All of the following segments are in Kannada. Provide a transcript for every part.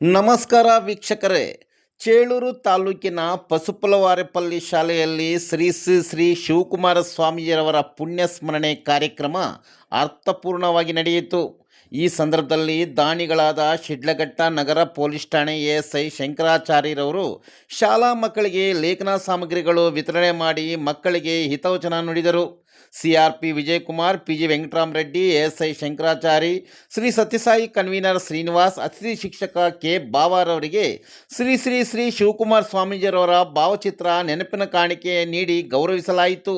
ನಮಸ್ಕಾರ ವೀಕ್ಷಕರೇ. ಚೇಳೂರು ತಾಲೂಕಿನ ಪಸುಪುಲವಾರೆಪಲ್ಲಿ ಶಾಲೆಯಲ್ಲಿ ಶ್ರೀ ಶಿವಕುಮಾರ ಸ್ವಾಮೀಜಿಯವರ ಪುಣ್ಯಸ್ಮರಣೆ ಕಾರ್ಯಕ್ರಮ ಅರ್ಥಪೂರ್ಣವಾಗಿ ನಡೆಯಿತು. ಈ ಸಂದರ್ಭದಲ್ಲಿ ದಾನಿಗಳಾದ ಶಿಡ್ಲಘಟ್ಟ ನಗರ ಪೊಲೀಸ್ ಠಾಣೆ ಎಎಸ್ಐ ಶಂಕರಾಚಾರ್ಯರವರು ಶಾಲಾ ಮಕ್ಕಳಿಗೆ ಲೇಖನ ಸಾಮಗ್ರಿಗಳು ವಿತರಣೆ ಮಾಡಿ ಮಕ್ಕಳಿಗೆ ಹಿತವಚನ ನುಡಿದರು. CRP Vijayakumar, PG Venkataramareddy, ASI Shankarachari, Shri Sathyasai convener Srinivas, ಅತಿಥಿ ಶಿಕ್ಷಕ ಕೆ ಬಾವಾರವರಿಗೆ ಶ್ರೀ ಶಿವಕುಮಾರ ಸ್ವಾಮೀಜಿಯವರ ಭಾವಚಿತ್ರ ನೆನಪಿನ ಕಾಣಿಕೆ ನೀಡಿ ಗೌರವಿಸಲಾಯಿತು.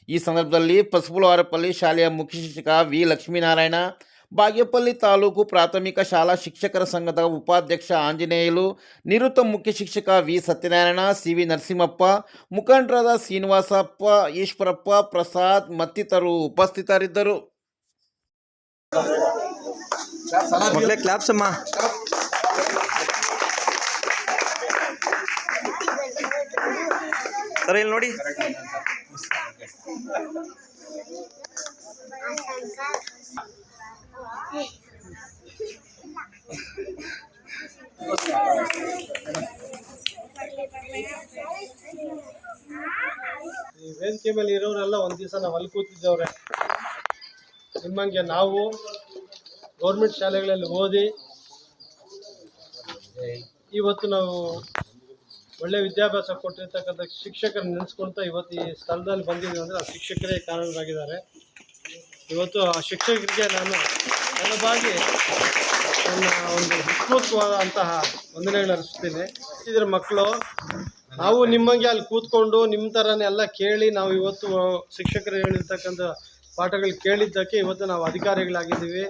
ಈ ಸಂದರ್ಭದಲ್ಲಿ ಪಸುಪುಲವಾರೆಪಲ್ಲಿ ಶಾಲೆಯ ಮುಖ್ಯ ಶಿಕ್ಷಕ ವಿ ಲಕ್ಷ್ಮೀನಾರಾಯಣ, ಬಾಗೇಪಲ್ಲಿ ತಾಲೂಕು ಪ್ರಾಥಮಿಕ ಶಾಲಾ ಶಿಕ್ಷಕರ ಸಂಘದ ಉಪಾಧ್ಯಕ್ಷ ಆಂಜನೇಯಲು, ನಿವೃತ್ತ ಮುಖ್ಯ ಶಿಕ್ಷಕ ವಿ ಸತ್ಯನಾರಾಯಣ, ಸಿವಿ ನರಸಿಂಹಪ್ಪ, ಮುಖಂಡರಾದ ಶ್ರೀನಿವಾಸಪ್ಪ, ಈಶ್ವರಪ್ಪ, ಪ್ರಸಾದ್ ಮತ್ತಿತರರು ಉಪಸ್ಥಿತರಿದ್ದರು. ನೋಡಿ ಈ ವೇದಿಕೆ ಮೇಲೆ ಇರೋರೆಲ್ಲ ಒಂದು ದಿವಸ ನಾವು ಅಲ್ಲಿ ಕೂತಿದ್ದವ್ರೆ. ನಿಮ್ಮಂಗೆ ನಾವು ಗೌರ್ಮೆಂಟ್ ಶಾಲೆಗಳಲ್ಲಿ ಓದಿ ಇವತ್ತು ನಾವು ಒಳ್ಳೆ ವಿದ್ಯಾಭ್ಯಾಸ ಕೊಟ್ಟಿರ್ತಕ್ಕಂಥ ಶಿಕ್ಷಕರು ನೆನೆಸ್ಕೊಳ್ತಾ ಇವತ್ತು ಈ ಸ್ಥಳದಲ್ಲಿ ಬಂದಿದ್ದೀವಿ ಅಂದರೆ ಆ ಶಿಕ್ಷಕರೇ ಕಾರಣರಾಗಿದ್ದಾರೆ. ಇವತ್ತು ಆ ಶಿಕ್ಷಕರಿಗೆ ನಾನು ನೆನಪಾಗಿ ನನ್ನ ಒಂದು ಹೃತ್ಪೂರ್ವಕವಾದಂತಹ ವಂದನೆಗಳು ಅರ್ಪಿಸ್ತೀನಿ. ಇದರ ಮಕ್ಕಳು ನಾವು ನಿಮ್ಮಂಗೆ ಅಲ್ಲಿ ಕೂತ್ಕೊಂಡು ನಿಮ್ಮ ಥರನೇ ಎಲ್ಲ ಕೇಳಿ ನಾವು ಇವತ್ತು ಶಿಕ್ಷಕರು ಹೇಳಿರ್ತಕ್ಕಂಥ ಪಾಠಗಳು ಕೇಳಿದ್ದಕ್ಕೆ ಇವತ್ತು ನಾವು ಅಧಿಕಾರಿಗಳಾಗಿದ್ದೀವಿ.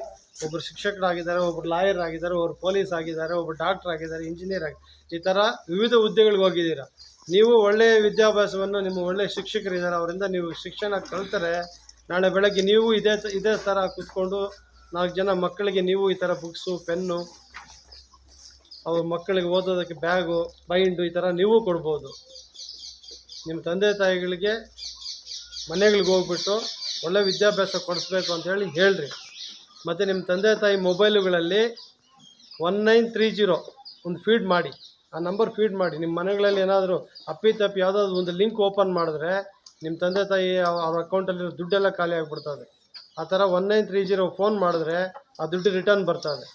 ಒಬ್ಬರು ಶಿಕ್ಷಕರಾಗಿದ್ದಾರೆ, ಒಬ್ಬರು ಲಾಯರ್ ಆಗಿದ್ದಾರೆ, ಒಬ್ಬರು ಪೊಲೀಸ್ ಆಗಿದ್ದಾರೆ, ಒಬ್ಬರು ಡಾಕ್ಟರ್ ಆಗಿದ್ದಾರೆ, ಇಂಜಿನಿಯರ್ ಆಗಿ ಈ ಥರ ವಿವಿಧ ಹುದ್ದೆಗಳಿಗೆ ಹೋಗಿದ್ದೀರಾ. ನೀವು ಒಳ್ಳೆಯ ವಿದ್ಯಾಭ್ಯಾಸವನ್ನು ನಿಮ್ಮ ಒಳ್ಳೆಯ ಶಿಕ್ಷಕರಿದ್ದಾರೆ, ಅವರಿಂದ ನೀವು ಶಿಕ್ಷಣ ಕಲಿತರೆ ನಾಳೆ ಬೆಳಗ್ಗೆ ನೀವು ಇದೇ ಥರ ಕೂತ್ಕೊಂಡು 4 ಜನ ಮಕ್ಕಳಿಗೆ ನೀವು ಈ ಥರ ಬುಕ್ಸು, ಪೆನ್ನು, ಅವ್ರ ಮಕ್ಕಳಿಗೆ ಓದೋದಕ್ಕೆ ಬ್ಯಾಗು, ಬೈಂಡು ಈ ಥರ ನೀವು ಕೊಡ್ಬೋದು. ನಿಮ್ಮ ತಂದೆ ತಾಯಿಗಳಿಗೆ ಮನೆಗಳಿಗೆ ಹೋಗ್ಬಿಟ್ಟು ಒಳ್ಳೆ ವಿದ್ಯಾಭ್ಯಾಸ ಕೊಡಿಸ್ಬೇಕು ಅಂಥೇಳಿ ಹೇಳ್ರಿ. ಮತ್ತು ನಿಮ್ಮ ತಂದೆ ತಾಯಿ ಮೊಬೈಲುಗಳಲ್ಲಿ 1930 ಒಂದು ಫೀಡ್ ಮಾಡಿ, ಆ ನಂಬರ್ ಫೀಡ್ ಮಾಡಿ. ನಿಮ್ಮ ಮನೆಗಳಲ್ಲಿ ಏನಾದರೂ ಅಪ್ಪಿತಪ್ಪಿ ಯಾವುದಾದ್ರು ಒಂದು ಲಿಂಕ್ ಓಪನ್ ಮಾಡಿದ್ರೆ ನಿಮ್ಮ ತಂದೆ ತಾಯಿ ಅವ್ರ ಅಕೌಂಟಲ್ಲಿರೋ ದುಡ್ಡೆಲ್ಲ ಖಾಲಿ ಆಗಿಬಿಡ್ತದೆ. ಆ ಥರ 1930 ಫೋನ್ ಮಾಡಿದ್ರೆ ಆ ದುಡ್ಡು ರಿಟರ್ನ್ ಬರ್ತದೆ.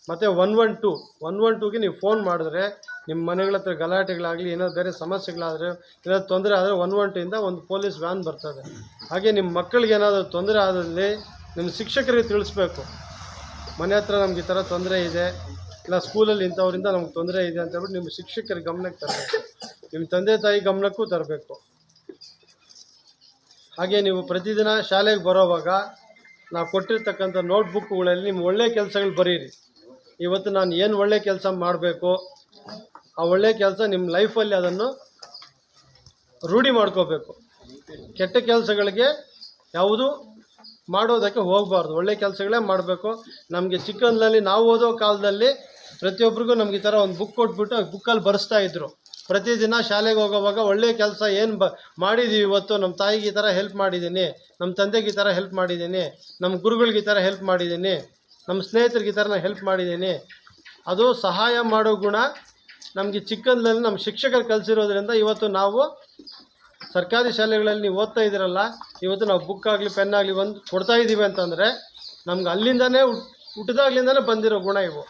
ಮತ್ತು 112ಗೆ ನೀವು ಫೋನ್ ಮಾಡಿದ್ರೆ ನಿಮ್ಮ ಮನೆಗಳ ಹತ್ರ ಗಲಾಟೆಗಳಾಗಲಿ ಏನಾದ್ರು ಬೇರೆ ಸಮಸ್ಯೆಗಳಾದರೆ ಏನಾದ್ರು ತೊಂದರೆ ಆದರೆ 112ಇಂದ ಒಂದು ಪೊಲೀಸ್ ವ್ಯಾನ್ ಬರ್ತದೆ. ಹಾಗೆ ನಿಮ್ಮ ಮಕ್ಕಳಿಗೆ ಏನಾದರೂ ತೊಂದರೆ ಆದಲ್ಲಿ ನಿಮ್ಮ ಶಿಕ್ಷಕರಿಗೆ ತಿಳಿಸ್ಬೇಕು. ಮನೆ ಹತ್ರ ನಮ್ಗೆ ಈ ಥರ ತೊಂದರೆ ಇದೆ, ಇಲ್ಲ ಸ್ಕೂಲಲ್ಲಿ ಇಂಥವ್ರಿಂದ ನಮ್ಗೆ ತೊಂದರೆ ಇದೆ ಅಂತ ಹೇಳ್ಬಿಟ್ಟು ನಿಮ್ಮ ಶಿಕ್ಷಕರ ಗಮನಕ್ಕೆ ತರಬೇಕು, ನಿಮ್ಮ ತಂದೆ ತಾಯಿ ಗಮನಕ್ಕೂ ತರಬೇಕು. ಹಾಗೆ ನೀವು ಪ್ರತಿದಿನ ಶಾಲೆಗೆ ಬರೋವಾಗ ನಾವು ಕೊಟ್ಟಿರ್ತಕ್ಕಂಥ ನೋಟ್ಬುಕ್ಗಳಲ್ಲಿ ನಿಮ್ಮ ಒಳ್ಳೆಯ ಕೆಲಸಗಳು ಬರೀರಿ. ಇವತ್ತು ನಾನು ಏನು ಒಳ್ಳೆಯ ಕೆಲಸ ಮಾಡಬೇಕು, ಆ ಒಳ್ಳೆಯ ಕೆಲಸ ನಿಮ್ಮ ಲೈಫಲ್ಲಿ ಅದನ್ನು ರೂಢಿ ಮಾಡ್ಕೋಬೇಕು. ಕೆಟ್ಟ ಕೆಲಸಗಳಿಗೆ ಯಾವುದು ಮಾಡೋದಕ್ಕೆ ಹೋಗಬಾರ್ದು, ಒಳ್ಳೆಯ ಕೆಲಸಗಳೇ ಮಾಡಬೇಕು. ನಮಗೆ ಚಿಕ್ಕಂದಲ್ಲಿ ನಾವು ಓದೋ ಕಾಲದಲ್ಲಿ ಪ್ರತಿಯೊಬ್ಬರಿಗೂ ನಮ್ಗೆ ಈ ಥರ ಒಂದು ಬುಕ್ ಕೊಟ್ಬಿಟ್ಟು ಆ ಬುಕ್ಕಲ್ಲಿ ಬರೆಸ್ತಾ ಇದ್ದರು. ಪ್ರತಿದಿನ ಶಾಲೆಗೆ ಹೋಗೋವಾಗ ಒಳ್ಳೆಯ ಕೆಲಸ ಏನು ಮಾಡಿದ್ದೀವಿ ಇವತ್ತು, ನಮ್ಮ ತಾಯಿಗೆ ಈ ಥರ ಹೆಲ್ಪ್ ಮಾಡಿದ್ದೀನಿ, ನಮ್ಮ ತಂದೆಗೆ ಈ ಥರ ಹೆಲ್ಪ್ ಮಾಡಿದ್ದೀನಿ, ನಮ್ಮ ಗುರುಗಳಿಗೆ ಈ ಥರ ಹೆಲ್ಪ್ ಮಾಡಿದ್ದೀನಿ, ನಮ್ಮ ಸ್ನೇಹಿತರಿಗೆ ಈ ಥರ ನಾನು ಹೆಲ್ಪ್ ಮಾಡಿದ್ದೀನಿ. ಅದು ಸಹಾಯ ಮಾಡೋ ಗುಣ ನಮಗೆ ಚಿಕ್ಕಂದಲ್ಲಿ ನಮ್ಮ ಶಿಕ್ಷಕರು ಕಲಿಸಿರೋದ್ರಿಂದ ಇವತ್ತು ನಾವು ಸರ್ಕಾರಿ ಶಾಲೆಗಳಲ್ಲಿ ನೀವು ಓದ್ತಾ ಇದ್ದೀರಲ್ಲ, ಇವತ್ತು ನಾವು ಬುಕ್ ಆಗಲಿ ಪೆನ್ ಆಗಲಿ ಒಂದು ಕೊಡ್ತಾಯಿದ್ದೀವಿ ಅಂತಂದರೆ ನಮ್ಗೆ ಅಲ್ಲಿಂದನೇ ಹುಟ್ಟಿದಾಗ್ಲಿಂದನೇ ಬಂದಿರೋ ಗುಣ ಇವು.